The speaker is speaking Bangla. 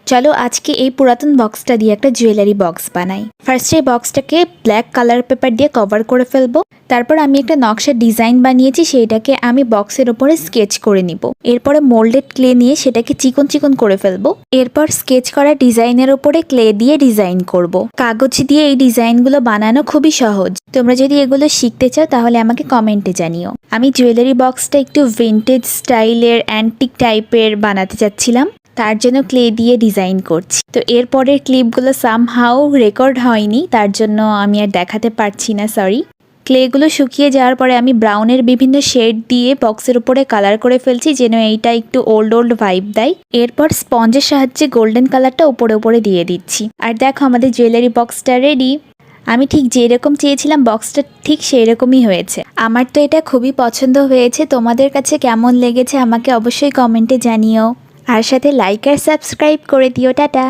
চলো আজকে এই পুরাতন বক্সটা দিয়ে একটা জুয়েলারি বক্স বানাই। ফার্স্টে বক্সটাকে ব্ল্যাক কালার পেপার দিয়ে কভার করে ফেলবো। তারপর আমি একটা নকশার ডিজাইন বানিয়েছি, সেইটাকে আমি বক্সের ওপরে স্কেচ করে নিব। এরপরে মোল্ডেড ক্লে নিয়ে সেটাকে চিকন চিকন করে ফেলবো। এরপর স্কেচ করা ডিজাইনের ওপরে ক্লে দিয়ে ডিজাইন করব। কাগজ দিয়ে এই ডিজাইনগুলো বানানো খুবই সহজ। তোমরা যদি এগুলো শিখতে চাও তাহলে আমাকে কমেন্টে জানিও। আমি জুয়েলারি বক্সটা একটু ভিন্টেজ স্টাইলের অ্যান্টিক টাইপের বানাতে চাচ্ছিলাম, তার জন্য ক্লে দিয়ে ডিজাইন করছি। তো এরপরের ক্লিপগুলো সামহাও রেকর্ড হয়নি, তার জন্য আমি আর দেখাতে পারছি না, সরি। ক্লেগুলো শুকিয়ে যাওয়ার পরে আমি ব্রাউনের বিভিন্ন শেড দিয়ে বক্সের উপরে কালার করে ফেলছি, যেন এইটা একটু ওল্ড ভাইব দেয়। এরপর স্পঞ্জের সাহায্যে গোল্ডেন কালারটা উপরে উপরে দিয়ে দিচ্ছি। আর দেখো আমাদের জুয়েলারি বক্সটা রেডি। আমি ঠিক যেরকম চেয়েছিলাম বক্সটা ঠিক সেই রকমই হয়েছে। আমার তো এটা খুবই পছন্দ হয়েছে। তোমাদের কাছে কেমন লেগেছে আমাকে অবশ্যই কমেন্টে জানিও। আর সাথে লাইক আর সাবস্ক্রাইব করে দিও। টাটা।